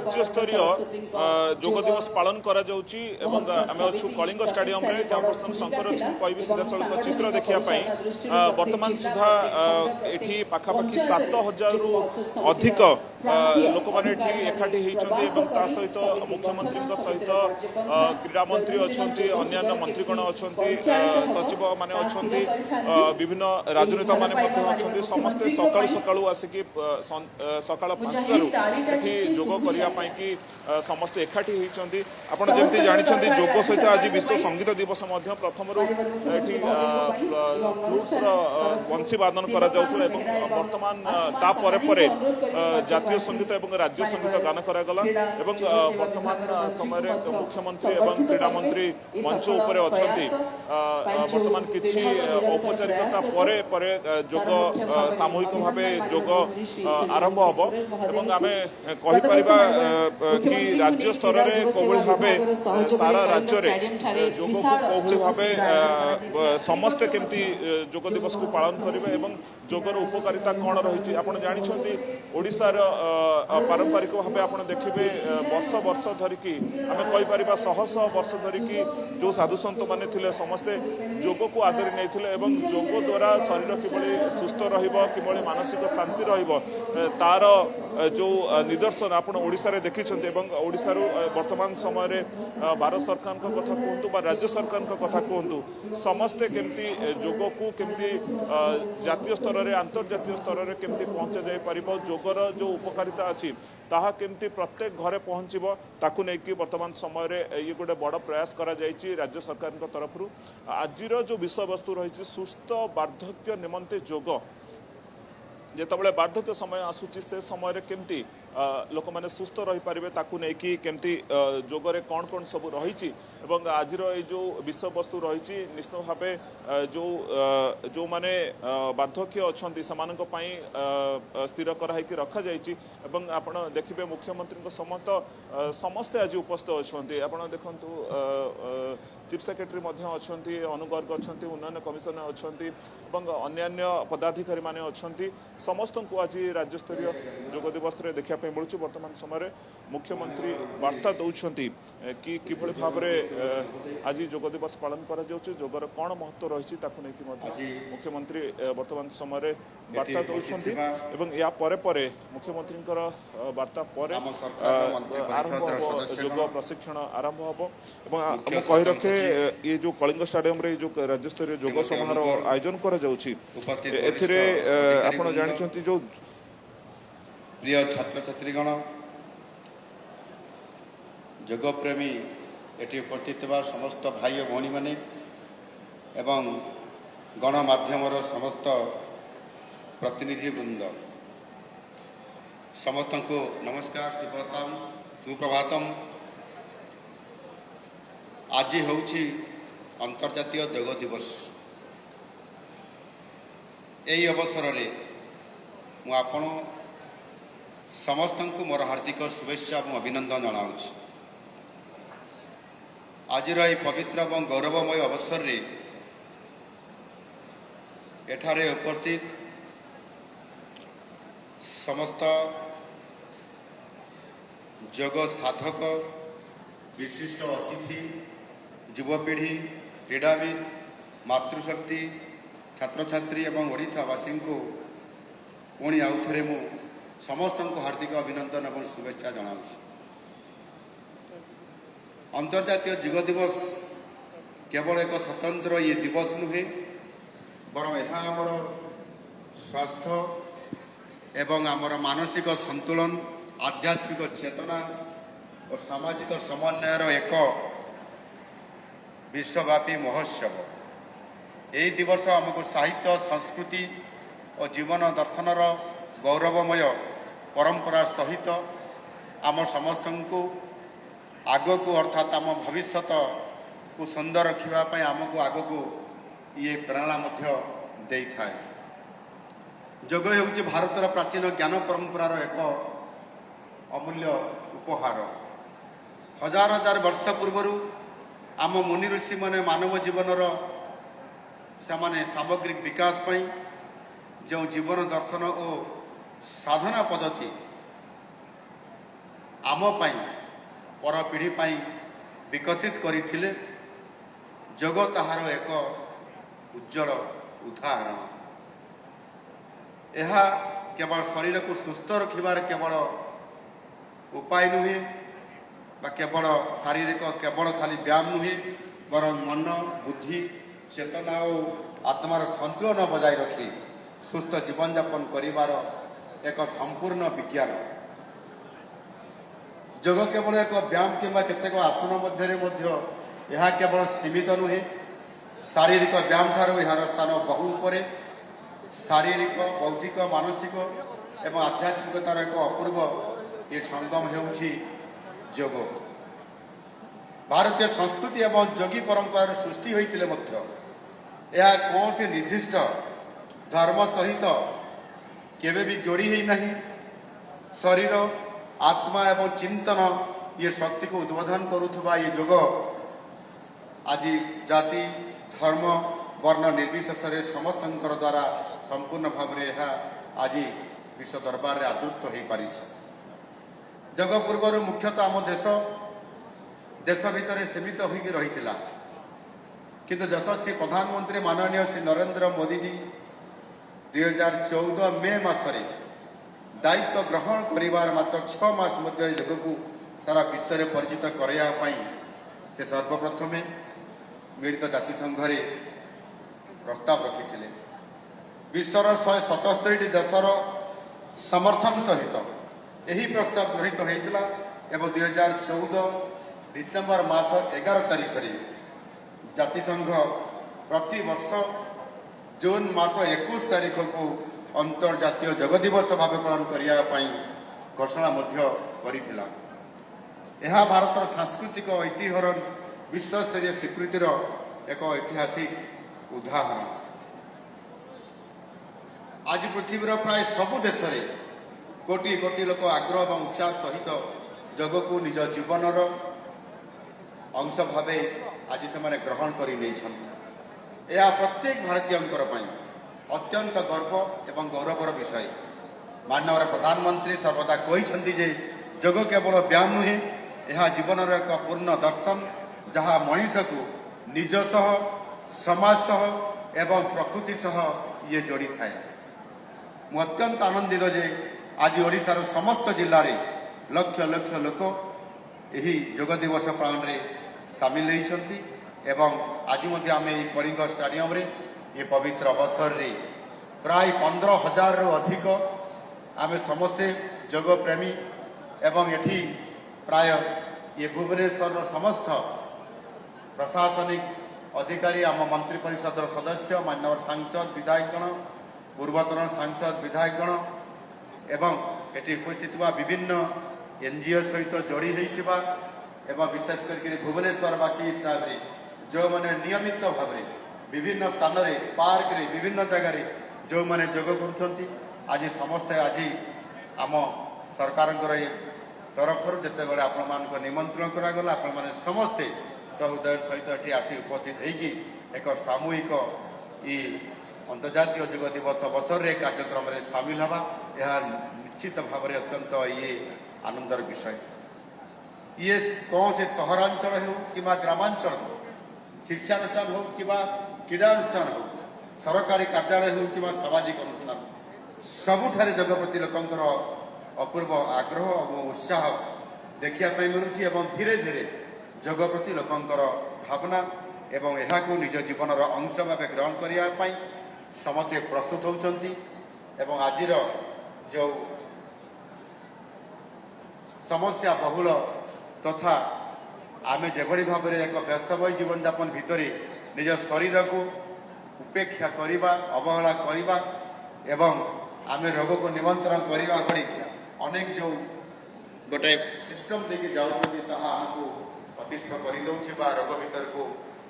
राज्य स्तरीय जोग दिवस पालन करा जाउची एवं आमे अछु कलिंग स्टेडियम रे कैंपसन शंकर अछि कहबी सीधा सड़क चित्र देखिया पई वर्तमान सुधा एठी पाखापाखि 7000 रु अधिक लोक माने एठी एकाठी हेइचंती एवं ता सहित मुख्यमंत्री सहित क्रीड़ा मंत्री अच्छी अन्य मंत्रीगण अच्छा सचिव माने अच्छा विभिन्न राजनेता माने अच्छा समस्ते सकाळु सकाळु आसिकी सकाळ 5टारू जोग करने कि समस्ते एकाठी होती आपड़ जमी जानते जोग सहित आज विश्व संगीत दिवस प्रथम फ्लूट्स बंशी वादन वर्तमान जातीय संगीत और राज्य संगीत गान करागला वर्तमान समय मुख्यमंत्री और क्रीड़ा मंत्री मंच उपर अच्छा वर्तमान किसी औपचारिकता परे जोग सामूहिक भाव जोग आरंभ हम आम कहीपर कि राज्य स्तर में कौभली भाव सारा राज्य में जोग को कौभली भाव समस्ते केमती जोग दिवस को पालन करेंगे और जोगर उपकारिता कौन रही आप जानते ओडिशार पारंपरिक भाव आप देखिए वर्ष वर्ष धरिकी आम कहीपर शह शह वर्ष धरिकी जो साधु सत मैंने थे समस्ते जोग को आदरी नहीं जोग द्वारा शरीर किभली सुस्थ रही मानसिक शांति तार जो निदर्शन आप ओडिशा देखिं ओडिशार वर्तमान समय भारत सरकार कथा कहतु राज्य सरकार कथा कहतु समस्ते केमती जोग को केमती जातीय स्तर में अंतर्जातीय स्तर में केमती पहुंचा जाई परिबो जोगर जो उपकारिता अच्छी ताहा केमती प्रत्येक घरे पहुँचब ताकू नहीं वर्तमान समय ये गोटे बड़ प्रयास करा जायछि राज्य सरकार तरफ आजिर जो विषय वस्तु रही सुस्थ वार्धक्य निमंते जोग जितेबाला वार्धक्य समय आसूची से समय केमती लोक मैंने सुस्थ रही पारे ताकू नहीं केमती जोगरे कौन कौन सब रही आज जो विषय वस्तु रही निश्चित भाव जो जो माने वार्धक्य अच्छा से स्थिर कराई रखा जाइए आप देखिए मुख्यमंत्री समस्त समस्ते आज उपस्थित अच्छा आप देखु चीफ सेक्रेटरी अच्छा अनुगर्ग अच्छा उन्नयन कमिशनर अच्छा अन्य पदाधिकारी माने अच्छा समस्त को आज राज्यस्तरीय जोग दिवस देखा मिलूँ वर्तमान समय मुख्यमंत्री वार्ता दौरान कि किभली भाव आज जोग दिवस पालन करा जोगर कौन महत्व रही मुख्यमंत्री वर्तमान समय वार्ता दौरान या परे मुख्यमंत्री वार्ता पर आरंभ जोग प्रशिक्षण आरंभ हम कही रखे ये जो कलिंग स्टेडियम रे जो राज्यस्तरीय जोग समारोह आयोजन करा आप जानते जो प्रिय छात्र छात्रीगण जोगप्रेमी एटी उपस्थित समस्त भाई और भौणी मैंने एवं गणमाध्यम समस्त प्रतिनिधि वृंद समस्त को नमस्कार सुप्रभातम। आज होउछि अंतर्जातीय जोग दिवस। यही अवसर में मुझे समस्त को मोर हार्दिक शुभेच्छा और अभिनंदन जनाऊँ। आज पवित्र और गौरवमय अवसर रे एठारे उपस्थित समस्त जोग साधक विशिष्ट अतिथि युवपीढ़ी क्रीड़ाविद मातृशक्ति छात्र छात्री एवं ओडिशावासी को पुणी आउ थे मु समस्त को हार्दिक अभिनंदन और शुभेच्छा जनाऊँ। अंतर्जातीय जोग दिवस केवल एक स्वतंत्र ये दिवस नुहे बरं यह आमर स्वास्थ्य एवं आमर मानसिक संतुलन आध्यात्मिक चेतना और सामाजिक समन्वयर एक विश्वव्यापी महोत्सव। यही दिवस आमको साहित्य संस्कृति और जीवन दर्शनर गौरवमय परंपरा सहित आम समस्त को आग को अर्थात आम भविष्य को सुंदर रखापी आमको आग को ये प्रेरणा दे था। जोग होउछि भारतर प्राचीन ज्ञान परंपरार एक अमूल्य उपहार। हजार हजार वर्ष पूर्व आम मुनि ऋषि माने मानव जीवनर से सामग्रिक विकास पाई जो जीवन दर्शन और साधना पद्धति आम पर पीढ़ी विकसित करथिले जोग ताहार एक उज्जवल उदाहरण। यह केवल शरीर को सुस्थ रखिबार केवल उपाय नुहे बा केवल शारीरिक केवल खाली व्यायाम नुहे बर मन बुद्धि चेतना और आत्मार संतुलन बजाय रखी सुस्थ जीवन यापन करिवार एक संपूर्ण विज्ञान। जोग केवल एक व्यायाम किंबा केतेक आसन मध्य यह केवल सीमित नुहे शारीरिक व्यायाम ठारू यार स्थान बहु उपरे। शारीरिक बौद्धिक मानसिक एवं आध्यात्मिकतार एक अपूर्व ये संगम हेउछि जोग। भारतीय संस्कृति एवं जोगी परंपरा सृष्टि होइतिले मध्य यह कौन से निर्दिष्ट धर्म सहित केवे भी जोड़ी ही नहीं। शरीर आत्मा एवं चिंतन ये शक्ति को उद्बोधन करुथुबा ये जोग आज जाति धर्म वर्ण निर्विशेष समस्तंकर द्वारा संपूर्ण भाव में आज विश्व दरबार में आदृत हो पारी। जोग पूर्व मुख्यतः आम देश भितर सीमित होगी रही किंतु यशस्वी प्रधानमंत्री माननीय श्री नरेंद्र मोदी जी 2014 मे मासरे दायित्व ग्रहण करिवार मात्र 6 मास मध्य जोग को सारा विश्व में परिचित कराया से सर्वप्रथमे मिलित जातिसंघ प्रस्ताव रखिथिले। विश्वर 177 देशर समर्थन सहित यही प्रस्ताव गृहीत होइतिला एवं 2014 डिसेम्बर मास 11 तारिख रे जातिसंघ प्रति वर्ष जून मास 21 तारिख को अंतर्जातीय जोग दिवस भाव पालन करने घोषणा करिथिला। यह भारत सांस्कृतिक ऐतिह्यर विश्वस्तरीय स्वीकृतिर एक ऐतिहासिक उदाहरण। आज पृथ्वीर प्राय सबु देश में कोटी कोटी लोक आग्रह और उत्साह सहित जोग को निज जीवनर अंश भाव आज से ग्रहण कर प्रत्येक भारतीय अत्यंत गर्व एवं गौरवर विषय। माननीय प्रधानमंत्री सर्वदा कहते जे जोग केवल व्यायाम नुहे यह जीवन एक पूर्ण दर्शन जहाँ मनीष को निज सह समाज सह एवं प्रकृति सह ये जोड़ी थाए। मु अत्यंत आनंदित जे आज ओडिशार समस्त जिले में लक्ष लक्ष लोक यही जोग दिवस पालन में सामिल होती एवं आज आम कलिंग स्टाडियम रे ये पवित्र अवसर रे प्राय 15,000 रु अधिक आम समस्ते जोग प्रेमी एवं एठी प्राय ये भुवनेश्वर समस्त प्रशासनिक अधिकारी आम मंत्री परिषद सदस्य माननीय सांसद विधायकगण पूर्वतन सांसद विधायकगण एवं एटी उपस्थित विभिन्न एनजीओ सहित जोड़ी होता एवं विशेष करके भुवनेश्वरवासी हिसाब से जो मैंने नियमित भाव में विभिन्न स्थान में पार्क रे विभिन्न जगह जो मैंने जोग कर आज समस्ते आज आम सरकार तरफ जिते बड़े आपण निमंत्रण करागला आपण मैंने समस्ते सहोदय सहित ये आसी उपस्थित होगी एक सामूहिक ये अंतर्जातीय जोग दिवस अवसर रे कार्यक्रम में सामिल हवा यह निश्चित भाव में अत्यंत ये आनंदर विषय। ये कौन से सहरांचल हो कि ग्रामांचल हो शिक्षानुष्ठान हो कि क्रीडानुष्ठान हो सरकारी कार्यालय हो कि सामाजिक अनुष्ठान सबुठारे जोग प्रति लोकंकर अपूर्व आग्रह और उत्साह देखा मिलूँ एवं धीरे धीरे जोग प्रति लोकंकर भावना एवं यह निज जीवनर अंश भाव ग्रहण करने समस्ते प्रस्तुत होती एवं आज जो समस्या बहुल तथा आमे जेभली भाव में एक व्यस्तमय जीवन यापन भितर निज शरीर को उपेक्षा करवा अवहेला करवा एवं आमे रोग को निमंत्रण करवा भली अनेक जो गोटे सिस्टम लेके जाऊँगी ताहा आमको प्रतिष्ठ करदे रोग भीतर को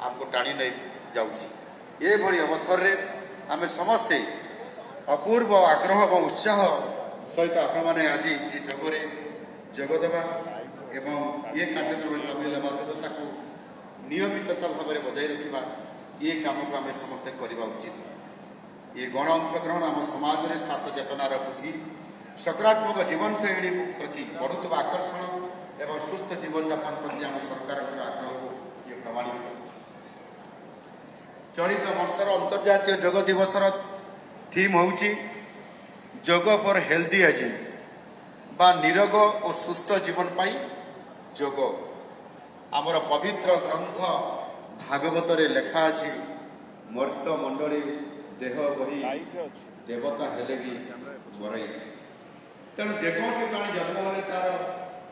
आमको टाणी नहीं जाऊँगी। अवसर रे आमे समस्ते अपूर्व आग्रह और उत्साह सहित आपण आज ये जोगरे जोगदेवा एवं ये कार्यक्रम सामिल होगा सहित नियमितता भाव में बजाय रखा ये काम को आम समस्ते करवा उचित। ये गण अंशग्रहण आम समाज में स्वास्थ्य चेतनार वृद्धि सकारात्मक जीवन शैली प्रति बढ़ुवा आकर्षण ସୁସ୍ଥ ଜୀବନଯାପନ ପ୍ରତି ଆମ ସରକାରଙ୍କର ଆଗ୍ରହକୁ ଇଏ ପ୍ରମାଣିତ କରୁଛି। ଚଳିତ ବର୍ଷର ଅନ୍ତର୍ଜାତୀୟ ଯୋଗ ଦିବସର ଥିମ୍ ହେଉଛି ଯୋଗ ଫର୍ ହେଲ୍ଦି ଏଜିଂ ବା ନିରୋଗ ଓ ସୁସ୍ଥ ଜୀବନ ପାଇଁ ଯୋଗ। ଆମର ପବିତ୍ର ଗ୍ରନ୍ଥ ଭାଗବତରେ ଲେଖା ଅଛି, ମର୍ତ୍ତ ମଣ୍ଡଳୀ ଦେହ ବହି ଦେବତା ହେଲେ ବି ମରେଇ। ତେଣୁ ଯେକୌଣସି ପ୍ରାଣୀ ଜନ୍ମ ହେଲେ ତାର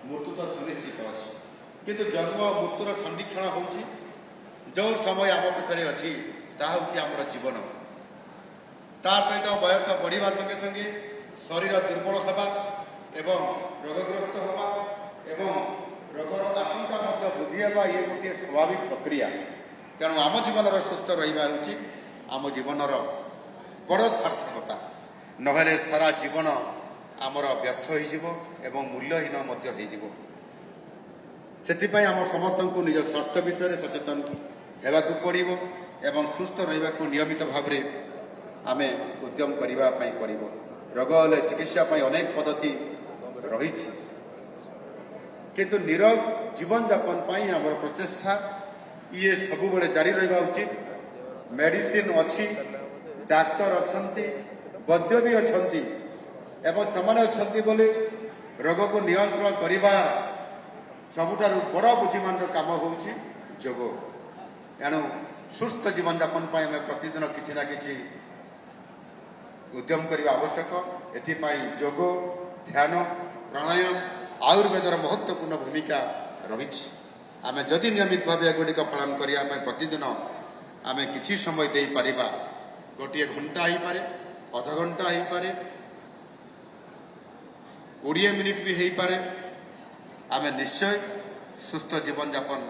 ମୃତ୍ୟୁ ତ ସୁନିଶ୍ଚିତ ଅଛି, କିନ୍ତୁ ଜନ୍ମ ଓ ମୃତ୍ୟୁର ସନ୍ଧିକ୍ଷଣ ହେଉଛି ଯେଉଁ ସମୟ ଆମ ପାଖରେ ଅଛି ତାହା ହେଉଛି ଆମର ଜୀବନ। ତା ସହିତ ବୟସ ବଢ଼ିବା ସଙ୍ଗେ ସଙ୍ଗେ ଶରୀର ଦୁର୍ବଳ ହେବା ଏବଂ ରୋଗଗ୍ରସ୍ତ ହେବା ଏବଂ ରୋଗର ଆଶଙ୍କା ମଧ୍ୟ ବୃଦ୍ଧି ହେବା ଇଏ ଗୋଟିଏ ସ୍ୱାଭାବିକ ପ୍ରକ୍ରିୟା। ତେଣୁ ଆମ ଜୀବନର ସୁସ୍ଥ ରହିବା ହେଉଛି ଆମ ଜୀବନର ବଡ଼ ସାର୍ଥକତା। ନହେଲେ ସାରା ଜୀବନ ଆମର ବ୍ୟର୍ଥ ହୋଇଯିବ ଏବଂ ମୂଲ୍ୟହୀନ ମଧ୍ୟ ହୋଇଯିବ। ସେଥିପାଇଁ ଆମ ସମସ୍ତଙ୍କୁ ନିଜ ସ୍ୱାସ୍ଥ୍ୟ ବିଷୟରେ ସଚେତନ ହେବାକୁ ପଡ଼ିବ ଏବଂ ସୁସ୍ଥ ରହିବାକୁ ନିୟମିତ ଭାବରେ ଆମେ ଉଦ୍ୟମ କରିବା ପାଇଁ ପଡ଼ିବ। ରୋଗ ହେଲେ ଚିକିତ୍ସା ପାଇଁ ଅନେକ ପଦ୍ଧତି ରହିଛି, କିନ୍ତୁ ନିରୋଗ ଜୀବନଯାପନ ପାଇଁ ଆମର ପ୍ରଚେଷ୍ଟା ଇଏ ସବୁବେଳେ ଜାରି ରହିବା ଉଚିତ। ମେଡିସିନ ଅଛି, ଡାକ୍ତର ଅଛନ୍ତି, ବୈଦ୍ୟ ବି ଅଛନ୍ତି ଏବଂ ସେମାନେ ଅଛନ୍ତି ବୋଲି ରୋଗକୁ ନିୟନ୍ତ୍ରଣ କରିବା ସବୁଠାରୁ ବଡ଼ ବୁଦ୍ଧିମାନର କାମ ହେଉଛି ଯୋଗ। ଏଣୁ ସୁସ୍ଥ ଜୀବନଯାପନ ପାଇଁ ଆମେ ପ୍ରତିଦିନ କିଛି ନା କିଛି ଉଦ୍ୟମ କରିବା ଆବଶ୍ୟକ। ଏଥିପାଇଁ ଯୋଗ, ଧ୍ୟାନ, ପ୍ରାଣାୟାମ, ଆୟୁର୍ବେଦର ମହତ୍ତ୍ୱପୂର୍ଣ୍ଣ ଭୂମିକା ରହିଛି। ଆମେ ଯଦି ନିୟମିତ ଭାବେ ଏଗୁଡ଼ିକ ପାଳନ କରିବା ପାଇଁ ପ୍ରତିଦିନ ଆମେ କିଛି ସମୟ ଦେଇପାରିବା, ଗୋଟିଏ ଘଣ୍ଟା ହେଇପାରେ, ଅଧଘଣ୍ଟା ହେଇପାରେ, 20 ମିନିଟ୍ ବି ହେଇପାରେ, ଆମେ ନିଶ୍ଚୟ ସୁସ୍ଥ ଜୀବନଯାପନ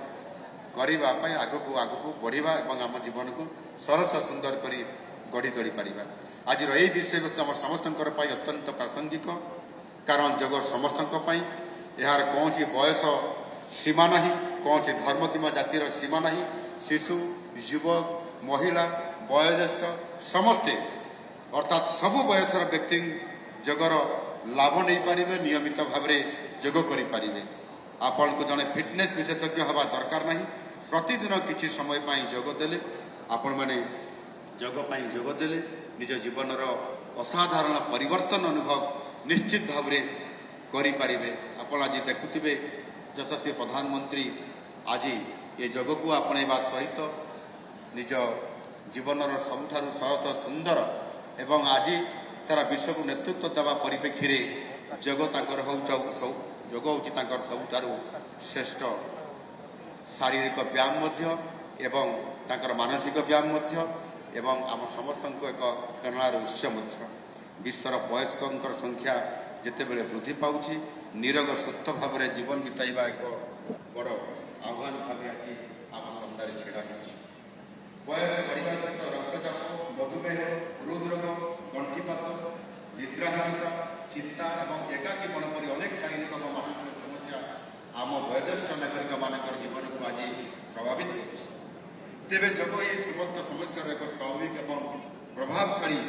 କରିବା ପାଇଁ ଆଗକୁ ବଢ଼ିବା ଏବଂ ଆମ ଜୀବନକୁ ସରସ ସୁନ୍ଦର କରି ଗଢ଼ି ତୋଳି ପାରିବା। ଆଜିର ଏହି ବିଷୟବସ୍ତୁ ଆମ ସମସ୍ତଙ୍କର ପାଇଁ ଅତ୍ୟନ୍ତ ପ୍ରାସଙ୍ଗିକ, କାରଣ ଯୋଗ ସମସ୍ତଙ୍କ ପାଇଁ। ଏହାର କୌଣସି ବୟସ ସୀମା ନାହିଁ, କୌଣସି ଧର୍ମ କିମ୍ବା ଜାତିର ସୀମା ନାହିଁ। ଶିଶୁ, ଯୁବକ, ମହିଳା, ବୟୋଜ୍ୟେଷ୍ଠ ସମସ୍ତେ ଅର୍ଥାତ୍ ସବୁ ବୟସର ବ୍ୟକ୍ତି ଯୋଗର ଲାଭ ନେଇପାରିବେ, ନିୟମିତ ଭାବରେ ଯୋଗ କରିପାରିବେ। ଆପଣଙ୍କୁ ଜଣେ ଫିଟନେସ୍ ବିଶେଷଜ୍ଞ ହେବା ଦରକାର ନାହିଁ। ପ୍ରତିଦିନ କିଛି ସମୟ ପାଇଁ ଯୋଗ ଦେଲେ, ଆପଣମାନେ ଯୋଗ ପାଇଁ ଯୋଗ ଦେଲେ ନିଜ ଜୀବନର ଅସାଧାରଣ ପରିବର୍ତ୍ତନ ଅନୁଭବ ନିଶ୍ଚିତ ଭାବରେ କରିପାରିବେ। ଆପଣ ଆଜି ଦେଖୁଥିବେ ଯଶସ୍ୱୀ ପ୍ରଧାନମନ୍ତ୍ରୀ ଆଜି ଏ ଯୋଗକୁ ଆପଣେଇବା ସହିତ ନିଜ ଜୀବନର ସବୁଠାରୁ ସହଜ ସୁନ୍ଦର ଏବଂ ଆଜି ସାରା ବିଶ୍ୱକୁ ନେତୃତ୍ୱ ଦେବା ପରିପ୍ରେକ୍ଷୀରେ ଯୋଗ ହେଉଛି ତାଙ୍କର ସବୁଠାରୁ ଶ୍ରେଷ୍ଠ ଶାରୀରିକ ବ୍ୟାୟାମ ମଧ୍ୟ ଏବଂ ତାଙ୍କର ମାନସିକ ବ୍ୟାୟାମ ମଧ୍ୟ ଏବଂ ଆମ ସମସ୍ତଙ୍କୁ ଏକ ପ୍ରେରଣାର ଉତ୍ସ ମଧ୍ୟ। ବିଶ୍ୱର ବୟସ୍କଙ୍କର ସଂଖ୍ୟା ଯେତେବେଳେ ବୃଦ୍ଧି ପାଉଛି, ନିରୋଗ ସୁସ୍ଥ ଭାବରେ ଜୀବନ ବିତାଇବା ଏକ ବଡ଼ ଆହ୍ୱାନ ଭାବେ ଆଜି ଆମ ସାମ୍ନାରେ ଛିଡ଼ା ହେଉଛି। ବୟସ ବଢ଼ିବା ସହିତ ରକ୍ତଚାପ, ମଧୁମେହ, ହୃଦରୋଗ, ଗଣ୍ଠିପାତ, ନିଦ୍ରାହୀନତା, ଚିନ୍ତା ଏବଂ ଏକାକୀପଣ ପରି ଅନେକ ଶାରୀରିକ ଓ ମାନସିକ ସମସ୍ୟା ଆମ ବୟୋଜ୍ୟେଷ୍ଠ ନାଗରିକମାନଙ୍କର ଜୀବନକୁ ଆଜି ପ୍ରଭାବିତ କରୁଛି। ତେବେ ଯୋଗ ଏହି ସମସ୍ତ ସମସ୍ୟାର ଏକ ସ୍ୱାଭାବିକ ଏବଂ ପ୍ରଭାବଶାଳୀ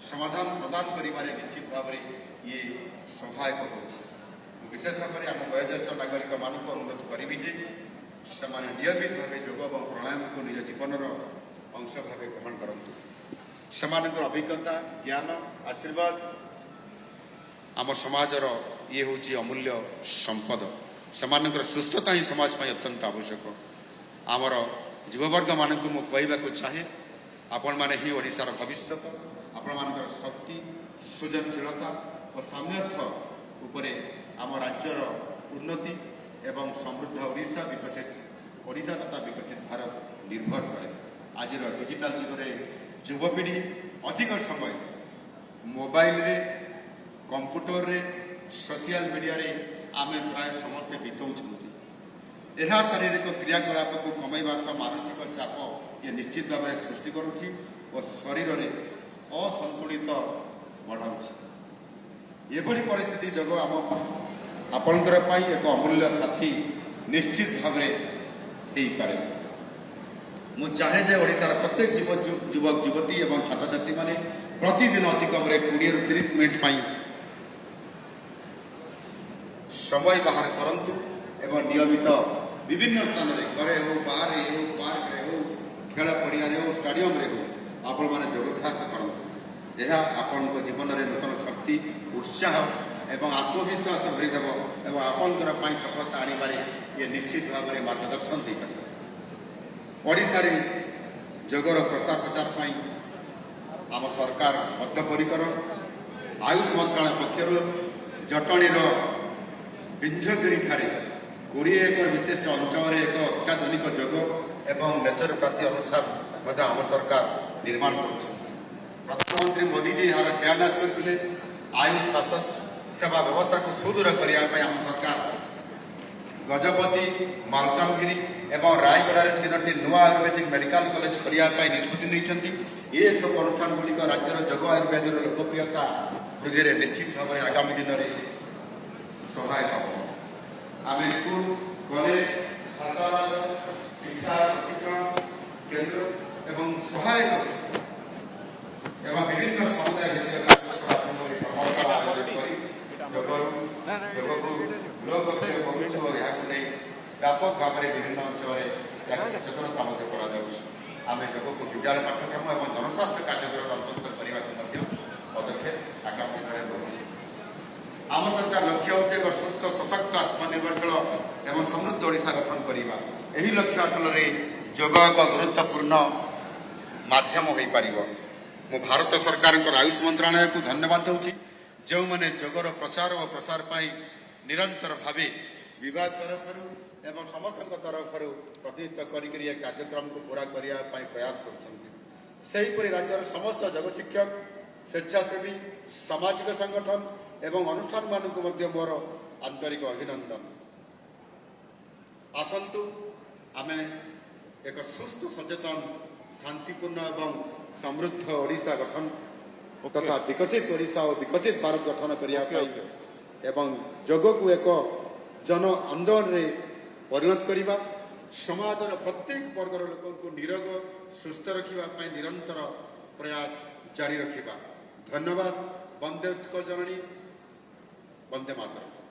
ସମାଧାନ ପ୍ରଦାନ କରିବାରେ ନିଶ୍ଚିତ ଭାବରେ ଇଏ ସହାୟକ ହେଉଛି। ବିଶେଷ ଭାବରେ ଆମ ବୟୋଜ୍ୟେଷ୍ଠ ନାଗରିକମାନଙ୍କୁ ଅନୁରୋଧ କରିବି ଯେ ସେମାନେ ନିୟମିତ ଭାବେ ଯୋଗ ଏବଂ ପ୍ରାଣାୟାମକୁ ନିଜ ଜୀବନର ଅଂଶ ଭାବେ ଗ୍ରହଣ କରନ୍ତୁ। ସେମାନଙ୍କର ଅଭିଜ୍ଞତା, ଜ୍ଞାନ, ଆଶୀର୍ବାଦ ଆମ ସମାଜର ଇଏ ହେଉଛି ଅମୂଲ୍ୟ ସମ୍ପଦ। ସେମାନଙ୍କର ସୁସ୍ଥତା ହିଁ ସମାଜ ପାଇଁ ଅତ୍ୟନ୍ତ ଆବଶ୍ୟକ। ଆମର ଯୁବବର୍ଗମାନଙ୍କୁ ମୁଁ କହିବାକୁ ଚାହେଁ, ଆପଣମାନେ ହିଁ ଓଡ଼ିଶାର ଭବିଷ୍ୟତ। ଆପଣମାନଙ୍କର ଶକ୍ତି, ସୃଜନଶୀଳତା ଓ ସାମର୍ଥ୍ୟ ଉପରେ ଆମ ରାଜ୍ୟର ଉନ୍ନତି ଏବଂ ସମୃଦ୍ଧ ଓଡ଼ିଶା ତଥା ବିକଶିତ ଭାରତ ନିର୍ଭର କରେ। ଆଜିର ଡିଜିଟାଲ ଯୁଗରେ ଯୁବପିଢ଼ି ଅଧିକ ସମୟ ମୋବାଇଲରେ, କମ୍ପ୍ୟୁଟରରେ, ସୋସିଆଲ ମିଡ଼ିଆରେ ଆମେ ପ୍ରାୟ ସମସ୍ତେ ବିତାଉଛନ୍ତି। ଏହା ଶାରୀରିକ କ୍ରିୟାକଳାପକୁ କମାଇବା ସହ ମାନସିକ ଚାପ ଇଏ ନିଶ୍ଚିତ ଭାବରେ ସୃଷ୍ଟି କରୁଛି ଓ ଶରୀରରେ ଅସନ୍ତୁଳିତ ବଢ଼ାଉଛି। ଏଭଳି ପରିସ୍ଥିତି ଯୋଗୁଁ ଆପଣଙ୍କର ପାଇଁ ଏକ ଅମୂଲ୍ୟ ସାଥୀ ନିଶ୍ଚିତ ଭାବରେ ହେଇପାରେ। ମୁଁ ଚାହେଁ ଯେ ଓଡ଼ିଶାର ପ୍ରତ୍ୟେକ ଯୁବକ ଯୁବତୀ ଏବଂ ଛାତ୍ରଛାତ୍ରୀମାନେ ପ୍ରତିଦିନ ଅତି କମରେ 20ରୁ 30 ମିନିଟ୍ ପାଇଁ ସମୟ ବାହାର କରନ୍ତୁ ଏବଂ ନିୟମିତ ବିଭିନ୍ନ ସ୍ଥାନରେ ଘରେ ହେଉ ବାହାରେ ହେଉ ପାର୍କରେ ହେଉ ଖେଳ ପଡ଼ିଆରେ ହେଉ ଷ୍ଟାଡିୟମରେ ହେଉ ଆପଣମାନେ ଯୋଗାଭ୍ୟାସ କରନ୍ତୁ। ଏହା ଆପଣଙ୍କ ଜୀବନରେ ନୂତନ ଶକ୍ତି ଉତ୍ସାହ ଏବଂ ଆତ୍ମବିଶ୍ୱାସ ଭରିଦେବ ଏବଂ ଆପଣଙ୍କର ପାଇଁ ସଫଳତା ଆଣିବାରେ ଇଏ ନିଶ୍ଚିତ ଭାବରେ ମାର୍ଗଦର୍ଶନ ଦେଇପାରିବ। ଓଡ଼ିଶାରେ ଯୋଗର ପ୍ରସାର ପ୍ରଚାର ପାଇଁ ଆମ ସରକାର ବଦ୍ଧପରିକର। ଆୟୁଷ ମନ୍ତ୍ରଣାଳୟ ପକ୍ଷରୁ ଜଟଣୀର ବିଞ୍ଝଗିରିଠାରେ 20 ଏକର ବିଶିଷ୍ଟ ଅଞ୍ଚଳରେ ଏକ ଅତ୍ୟାଧୁନିକ ଯୋଗ ଏବଂ ନେଚୁରୋପାଥି ଅନୁଷ୍ଠାନ ମଧ୍ୟ ଆମ ସରକାର ନିର୍ମାଣ କରୁଛନ୍ତି। ପ୍ରଧାନମନ୍ତ୍ରୀ ମୋଦିଜୀ ଏହାର ଶିଳାନ୍ୟାସ କରିଥିଲେ। ଆୟୁଷ ସ୍ୱାସ୍ଥ୍ୟ ସେବା ବ୍ୟବସ୍ଥାକୁ ସୁଦୃଢ଼ କରିବା ପାଇଁ ଆମ ସରକାର ଗଜପତି, ମାଲକାନଗିରି ଏବଂ ରାୟଗଡ଼ାରେ 3ଟି ନୂଆ ଆୟୁର୍ବେଦିକ ମେଡିକାଲ କଲେଜ କରିବା ପାଇଁ ନିଷ୍ପତ୍ତି ନେଇଛନ୍ତି। ଏସବୁ ଅନୁଷ୍ଠାନଗୁଡ଼ିକ ରାଜ୍ୟର ଯୋଗ ଆୟୁର୍ବେଦର ଲୋକପ୍ରିୟତା ବୃଦ୍ଧିରେ ନିଶ୍ଚିତ ଭାବରେ ଆଗାମୀ ଦିନରେ ସହାୟକ ହେବ। ଆମେ ସ୍କୁଲ, କଲେଜ, ଛାତ୍ରାବାସ, ଶିକ୍ଷା ପ୍ରଶିକ୍ଷଣ କେନ୍ଦ୍ର ଏବଂ ସହାୟକ ଏବଂ ବିଭିନ୍ନ ସମୁଦାୟ ଭିତ୍ତିକ କାର୍ଯ୍ୟକ୍ରମରେ କର୍ମଶାଳା ଆୟୋଜନ କରି ଯୋଗକୁ ଲୋକପ୍ରିୟ କରୁଛୁ ଓ ଏହାକୁ ନେଇ ବ୍ୟାପକ ଭାବରେ ବିଭିନ୍ନ ଅଞ୍ଚଳରେ ଏହାକୁ ସଚେତନତା ମଧ୍ୟ କରାଯାଉଛି। ଆମେ ଯୋଗକୁ ବିଦ୍ୟାଳୟ ପାଠ୍ୟକ୍ରମ ଏବଂ ଜନସ୍ୱାସ୍ଥ୍ୟ କାର୍ଯ୍ୟକ୍ରମରେ ଅନ୍ତର୍ଭୁକ୍ତ କରିବାକୁ ମଧ୍ୟ ପଦକ୍ଷେପ ଆଗାମୀ ଦିନରେ ରହୁଛି। ଆମ ସରକାର ଲକ୍ଷ୍ୟ ହେଉଛି ଏକ ସୁସ୍ଥ ସଶକ୍ତ ଆତ୍ମନିର୍ଭରଶୀଳ ଏବଂ ସମୃଦ୍ଧ ଓଡ଼ିଶା ଗଠନ କରିବା। ଏହି ଲକ୍ଷ୍ୟ ହାସଲରେ ଯୋଗ ଏକ ଗୁରୁତ୍ୱପୂର୍ଣ୍ଣ ମାଧ୍ୟମ ହୋଇପାରିବ। ମୁଁ ଭାରତ ସରକାରଙ୍କର ଆୟୁଷ ମନ୍ତ୍ରଣାଳୟକୁ ଧନ୍ୟବାଦ ଦେଉଛି, ଯେଉଁମାନେ ଯୋଗର ପ୍ରଚାର ଓ ପ୍ରସାର ପାଇଁ ନିରନ୍ତର ଭାବେ ବିଭାଗ ତରଫରୁ ଏବଂ ସମସ୍ତଙ୍କ ତରଫରୁ ପ୍ରତିନିଧିତ୍ୱ କରିକରି ଏ କାର୍ଯ୍ୟକ୍ରମକୁ ପୁରା କରିବା ପାଇଁ ପ୍ରୟାସ କରୁଛନ୍ତି। ସେହିପରି ରାଜ୍ୟର ସମସ୍ତ ଯୋଗ ଶିକ୍ଷକ, ସ୍ୱେଚ୍ଛାସେବୀ, ସାମାଜିକ ସଂଗଠନ ଏବଂ ଅନୁଷ୍ଠାନମାନଙ୍କୁ ମଧ୍ୟ ମୋର ଆନ୍ତରିକ ଅଭିନନ୍ଦନ। ଆସନ୍ତୁ ଆମେ ଏକ ସୁସ୍ଥ ସଚେତନ ଶାନ୍ତିପୂର୍ଣ୍ଣ ଏବଂ ସମୃଦ୍ଧ ଓଡ଼ିଶା ଗଠନ ତଥା ବିକଶିତ ଓଡ଼ିଶା ଓ ବିକଶିତ ଭାରତ ଗଠନ କରିବା ପାଇଁ ଏବଂ ଯୋଗକୁ ଏକ ଜନ ଆନ୍ଦୋଳନରେ ପରିଣତ କରିବା, ସମାଜର ପ୍ରତ୍ୟେକ ବର୍ଗର ଲୋକଙ୍କୁ ନିରୋଗ ସୁସ୍ଥ ରଖିବା ପାଇଁ ନିରନ୍ତର ପ୍ରୟାସ ଜାରି ରଖିବା। ଧନ୍ୟବାଦ। ବନ୍ଦେ ଉତ୍କଳ ଜନନୀ, ବନ୍ଦେ ମାତରମ୍।